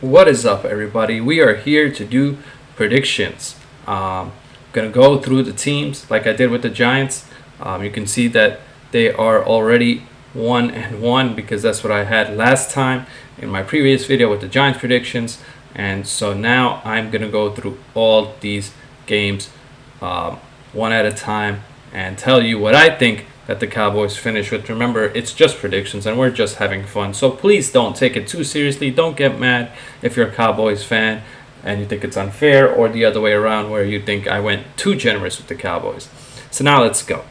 What is up, everybody? We are here to do predictions. Gonna go through the teams like I did with the Giants. You can see that they are already 1-1 because that's what I had last time in my previous video with the Giants predictions. And so now I'm gonna go through all these games one at a time and tell you what I think that the Cowboys finish with. Remember, it's just predictions and we're just having fun. So please don't take it too seriously. Don't get mad if you're a Cowboys fan and you think it's unfair, or the other way around where you think I went too generous with the Cowboys. So now let's go.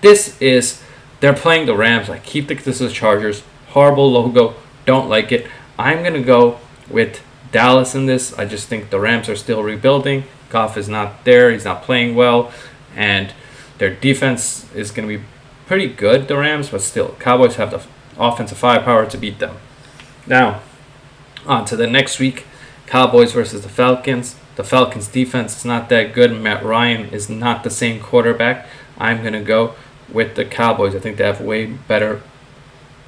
They're playing the Rams. I keep thinking this is Chargers. Horrible logo. Don't like it. I'm going to go with Dallas in this. I just think the Rams are still rebuilding. Goff is not there. He's not playing well. And their defense is going to be pretty good, the Rams, but still, Cowboys have the offensive firepower to beat them. Now, on to the next week, Cowboys versus the Falcons. The Falcons' defense is not that good. Matt Ryan is not the same quarterback. I'm going to go with the Cowboys. I think they have way better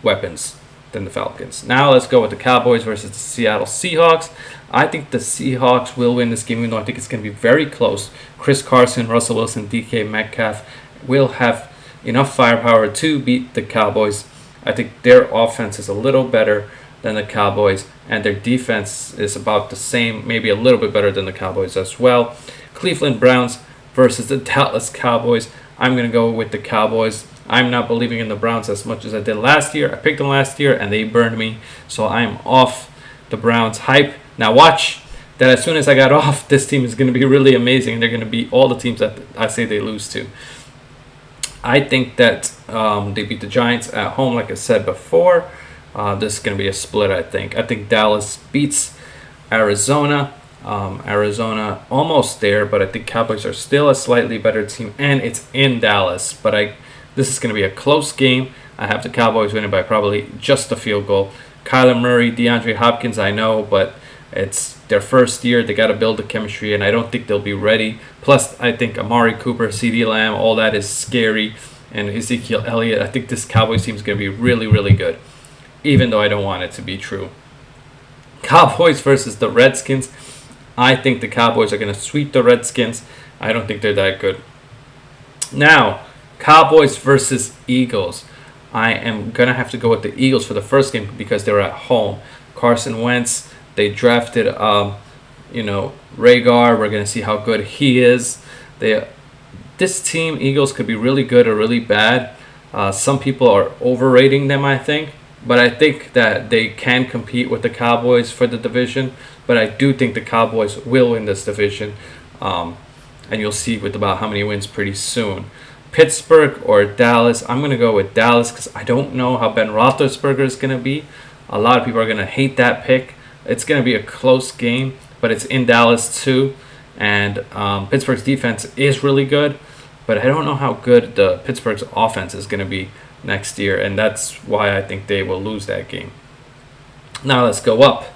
weapons than the Falcons. Now let's go with the Cowboys versus the Seattle Seahawks. I think the Seahawks will win this game, even though I think it's going to be very close. Chris Carson, Russell Wilson, DK Metcalf will have enough firepower to beat the Cowboys. I think their offense is a little better than the Cowboys, and their defense is about the same, maybe a little bit better than the Cowboys as well. Cleveland Browns versus the Dallas Cowboys. I'm going to go with the Cowboys. I'm not believing in the Browns as much as I did last year. I picked them last year, and they burned me, so I'm off the Browns hype. Now watch that as soon as I got off, this team is going to be really amazing. They're going to beat all the teams that I say they lose to. I think that they beat the Giants at home, like I said before. This is going to be a split, I think. I think Dallas beats Arizona. Arizona almost there, but I think Cowboys are still a slightly better team, and it's in Dallas. But this is going to be a close game. I have the Cowboys winning by probably just a field goal. Kyler Murray, DeAndre Hopkins, I know, but it's their first year. They got to build the chemistry, and I don't think they'll be ready. Plus, I think Amari Cooper, CeeDee Lamb, all that is scary. And Ezekiel Elliott, I think this Cowboys team is going to be really, really good, even though I don't want it to be true. Cowboys versus the Redskins. I think the Cowboys are going to sweep the Redskins. I don't think they're that good. Now, Cowboys versus Eagles. I am going to have to go with the Eagles for the first game because they're at home. Carson Wentz. They drafted, Rhaegar. We're going to see how good he is. This team, Eagles, could be really good or really bad. Some people are overrating them, I think. But I think that they can compete with the Cowboys for the division. But I do think the Cowboys will win this division. And you'll see with about how many wins pretty soon. Pittsburgh or Dallas. I'm going to go with Dallas because I don't know how Ben Roethlisberger is going to be. A lot of people are going to hate that pick. It's going to be a close game, but it's in Dallas too. And Pittsburgh's defense is really good, but I don't know how good the Pittsburgh's offense is going to be next year, and that's why I think they will lose that game. Now let's go up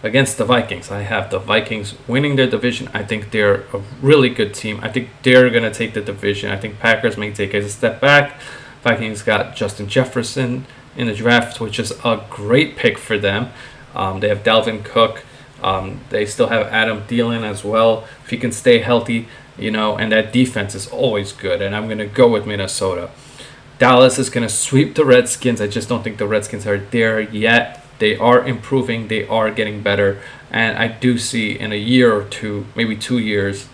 against the Vikings. I have the Vikings winning their division. I think they're a really good team. I think they're going to take the division. I think Packers may take a step back. Vikings got Justin Jefferson in the draft, which is a great pick for them. They have Dalvin Cook. They still have Adam Thielen as well. If he can stay healthy, and that defense is always good. And I'm going to go with Minnesota. Dallas is going to sweep the Redskins. I just don't think the Redskins are there yet. They are improving. They are getting better. And I do see in a year or two, maybe 2 years,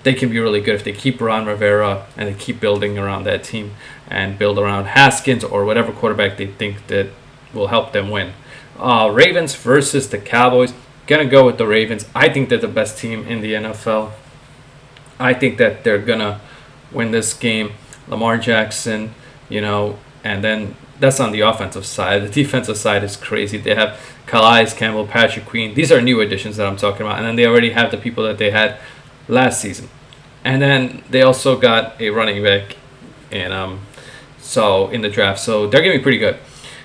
they can be really good if they keep Ron Rivera and they keep building around that team and build around Haskins or whatever quarterback they think that will help them win. Ravens versus the Cowboys. Gonna go with the Ravens. I think they're the best team in the NFL. I think that they're gonna win this game. Lamar Jackson, and then that's on the offensive side. The defensive side is crazy. They have Calais Campbell, Patrick Queen. These are new additions that I'm talking about. And then they already have the people that they had last season. And then they also got a running back in the draft. So they're gonna be pretty good.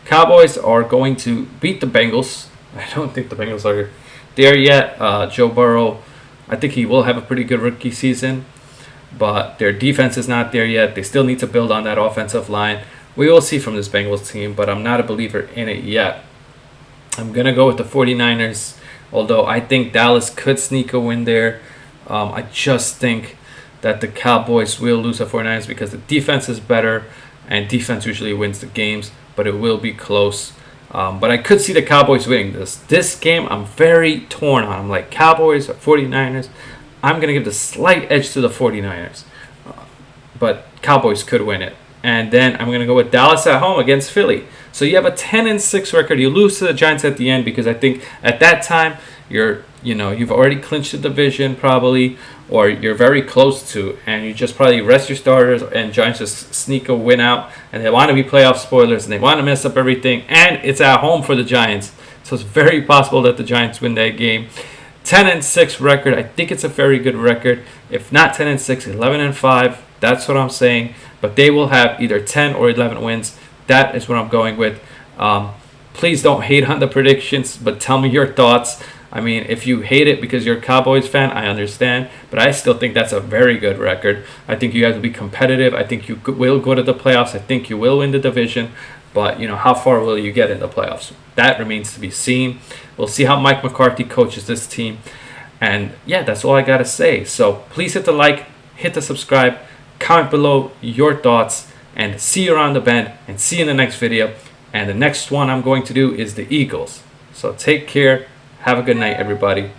Cowboys are going to beat the Bengals. I don't think the Bengals are there yet. Joe Burrow, I think he will have a pretty good rookie season, but their defense is not there yet. They still need to build on that offensive line. We will see from this Bengals team, but I'm not a believer in it yet. I'm going to go with the 49ers Although I think Dallas could sneak a win there. I just think that the Cowboys will lose at 49ers because the defense is better, and defense usually wins the games, but it will be close. But I could see the Cowboys winning this. This game, I'm very torn on. I'm like, Cowboys or 49ers. I'm going to give the slight edge to the 49ers. But Cowboys could win it. And then I'm going to go with Dallas at home against Philly. So you have a 10-6 record. You lose to the Giants at the end because I think at that time you've already clinched the division probably, or you're very close to, and you just probably rest your starters, and Giants just sneak a win out, and they want to be playoff spoilers, and they want to mess up everything, and it's at home for the Giants. So it's very possible that the Giants win that game. 10-6 record. I think it's a very good record. If not 10-6, 11-5. That's what I'm saying. But they will have either 10 or 11 wins. That is what I'm going with. Please don't hate on the predictions, but tell me your thoughts. I mean, if you hate it because you're a Cowboys fan, I understand. But I still think that's a very good record. I think you have to be competitive. I think you will go to the playoffs. I think you will win the division. But, how far will you get in the playoffs? That remains to be seen. We'll see how Mike McCarthy coaches this team. And, yeah, that's all I got to say. So please hit the like, hit the subscribe, comment below your thoughts, and see you around the bend, and see you in the next video. And the next one I'm going to do is the Eagles. So take care. Have a good night, everybody.